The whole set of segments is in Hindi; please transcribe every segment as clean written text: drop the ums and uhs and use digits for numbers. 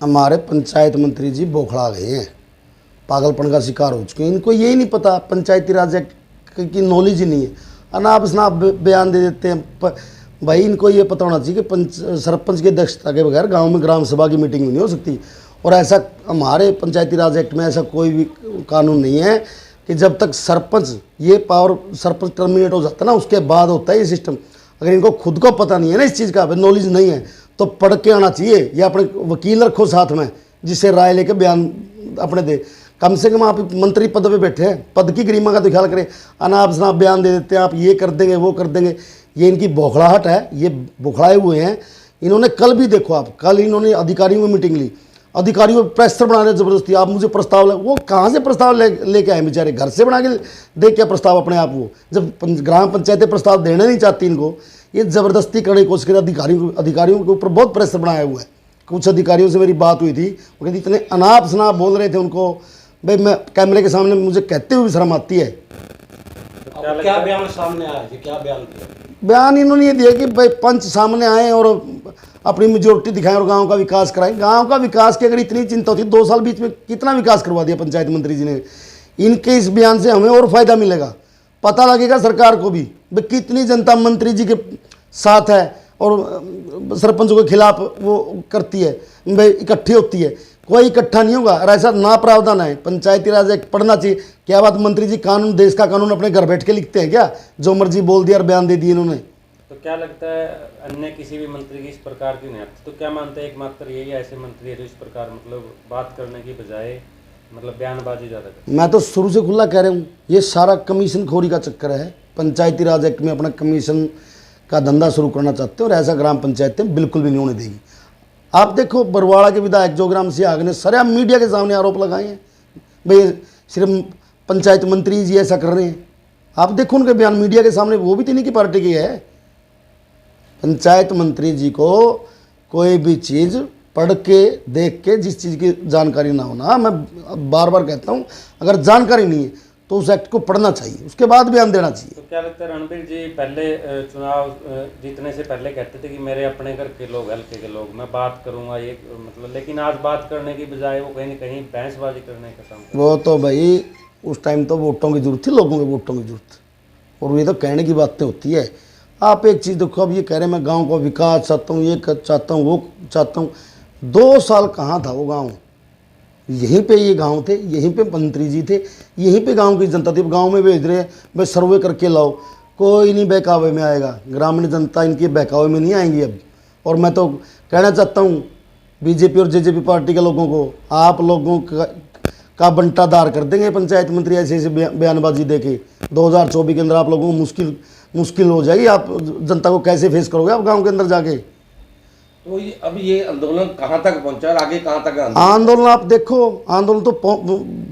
हमारे पंचायत मंत्री जी बौखला गए हैं, पागलपन का शिकार हो चुके हैं। इनको यही नहीं पता, पंचायती राज एक्ट की नॉलेज ही नहीं है, अनाप शनाप बयान दे देते हैं। भाई इनको ये पता होना चाहिए कि सरपंच की अध्यक्षता के बगैर गांव में ग्राम सभा की मीटिंग नहीं हो सकती। और ऐसा हमारे पंचायती राज एक्ट में ऐसा कोई भी कानून नहीं है कि जब तक सरपंच ये पावर सरपंच टर्मिनेट हो जाता है ना उसके बाद होता है ये सिस्टम। अगर इनको खुद को पता नहीं है ना इस चीज़ का, नॉलेज नहीं है, तो पढ़ के आना चाहिए, या अपने वकील रखो साथ में जिससे राय लेके बयान अपने दे। कम से कम आप मंत्री पद पे बैठे हैं, पद की गरिमा का तो ख्याल करें। अनाप शनाप बयान दे देते हैं, आप ये कर देंगे वो कर देंगे। ये इनकी बौखलाहट है, ये बौखलाए हुए हैं। इन्होंने कल भी देखो आप, कल इन्होंने अधिकारियों की मीटिंग ली, अधिकारियों को प्रेशर बना रहे ज़बरदस्ती, आप मुझे प्रस्ताव वो कहाँ से प्रस्ताव लेके आए बेचारे, घर से बना के दे क्या प्रस्ताव अपने आप को, जब ग्राम पंचायतें प्रस्ताव देना नहीं चाहती इनको, ये ज़बरदस्ती करने की कोशिश करें। अधिकारियों के ऊपर बहुत प्रेशर बनाया हुआ है। कुछ अधिकारियों से मेरी बात हुई थी, वो कहते इतने अनाप शनाप बोल रहे थे उनको, भाई मैं कैमरे के सामने मुझे कहते हुए भी शर्म आती है। क्या बयान सामने आया जी, क्या बयान दिया? बयान इन्होंने ये दिया कि भाई पंच सामने आए और अपनी मेजोरिटी दिखाएं और गांव का विकास कराएं। गांव का विकास की अगर इतनी चिंता होती, 2 साल बीच में कितना विकास करवा दिया पंचायत मंत्री जी ने। इनके इस बयान से हमें और फायदा मिलेगा, पता लगेगा सरकार को भी भाई कितनी जनता मंत्री जी के साथ है और सरपंचों के खिलाफ वो करती है, भाई इकट्ठी होती है। कोई इकट्ठा नहीं होगा और ऐसा ना प्रावधान है। पंचायती राज एक्ट पढ़ना चाहिए। क्या बात, मंत्री जी कानून, देश का कानून अपने घर बैठ के लिखते हैं क्या? जो मर्जी बोल दिया और बयान दे दिए इन्होंने। तो क्या लगता है अन्य किसी भी मंत्री की इस प्रकार क्यों नहीं आती? तो क्या मानते हैं एकमात्र यही ऐसे मंत्री है जो इस प्रकार मतलब बात करने की बजाय मतलब बयानबाजी ज़्यादा करते? मैं तो शुरू से खुला कह रहा हूँ, ये सारा कमीशन खोरी का चक्कर है। पंचायती राज एक्ट में अपना कमीशन का धंधा शुरू करना चाहते हैं और ऐसा ग्राम पंचायतें बिल्कुल भी नहीं होने देगी। आप देखो बरवाड़ा के विधायक जोगराम सिंह आग ने सारे मीडिया के सामने आरोप लगाए हैं, भाई सिर्फ पंचायत मंत्री जी ऐसा कर रहे हैं। आप देखो उनके बयान मीडिया के सामने, वो भी तो इन्हीं की पार्टी की है। पंचायत मंत्री जी को कोई भी चीज़ पढ़ के देख के जिस चीज़ की जानकारी ना होना, मैं बार बार कहता हूँ, अगर जानकारी नहीं है तो उस एक्ट को पढ़ना चाहिए, उसके बाद बयान देना चाहिए। तो क्या लगता है रणबीर जी पहले चुनाव जीतने से पहले कहते थे कि मेरे अपने घर के लोग, हल्के के लोग, मैं बात करूंगा ये मतलब, लेकिन आज बात करने की बजाय वो कहीं ना कहीं बहसबाजी करने का काम। वो तो भाई उस टाइम तो वोटों की जरूरत थी, लोगों के वोटों की जरूरत, और ये तो कहने की बातें होती है। आप एक चीज़ देखो, अब ये कह रहे हैं मैं गाँव का विकास चाहता हूँ, ये चाहता हूँ, वो चाहता हूँ। 2 साल कहाँ था वो गाँव? यहीं पे ये गांव थे, यहीं पे मंत्री जी थे, यहीं पे गांव की जनता थी। गांव में भेज रहे हैं भाई सर्वे करके लाओ, कोई नहीं बहकावे में आएगा। ग्रामीण जनता इनके बहकावे में नहीं आएंगी अब। और मैं तो कहना चाहता हूँ बीजेपी और जेजेपी पार्टी के लोगों को, आप लोगों का बंटाधार कर देंगे पंचायत मंत्री ऐसे ऐसे बयानबाजी दे के। 2024 के अंदर आप लोगों को मुश्किल हो जाएगी। आप जनता को कैसे फेस करोगे आप गाँव के अंदर जाके? तो अब ये आंदोलन कहाँ तक पहुंचा और आगे कहाँ तक आंदोलन? आप देखो आंदोलन तो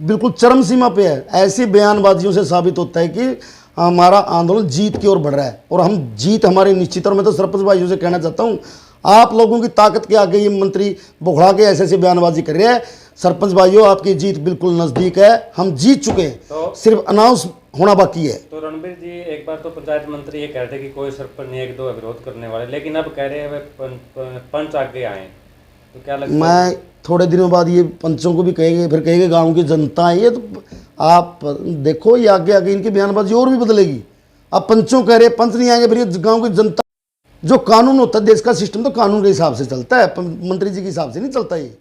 बिल्कुल चरम सीमा पे है। ऐसी बयानबाजियों से साबित होता है कि हमारा आंदोलन जीत की ओर बढ़ रहा है और हम जीत हमारी निश्चित। और मैं तो सरपंच भाइयों से कहना चाहता हूँ, आप लोगों की ताकत के आगे ये मंत्री बुखड़ा के ऐसे ऐसे बयानबाजी कर रहे हैं। सरपंच भाइयों आपकी जीत बिल्कुल नज़दीक है, हम जीत चुके हैं, तो सिर्फ अनाउंस होना बाकी है। तो रणबीर जी एक बार तो पंचायत मंत्री ये कहते कि कोई सरपंच नहीं, 1-2 विरोध करने वाले, लेकिन अब कह रहे हैं पंच आगे आए, तो क्या लगता है? मैं थोड़े दिनों बाद ये पंचों को भी कहेंगे, फिर कहेंगे गांव की जनता है ये। तो आप देखो ये आगे आगे इनकी बयानबाजी और भी बदलेगी। अब पंचों कह रहे हैं, पंच नहीं आएंगे, फिर ये गाँव की जनता। जो कानून होता है देश का सिस्टम तो कानून के हिसाब से चलता है, मंत्री जी के हिसाब से नहीं चलता ये।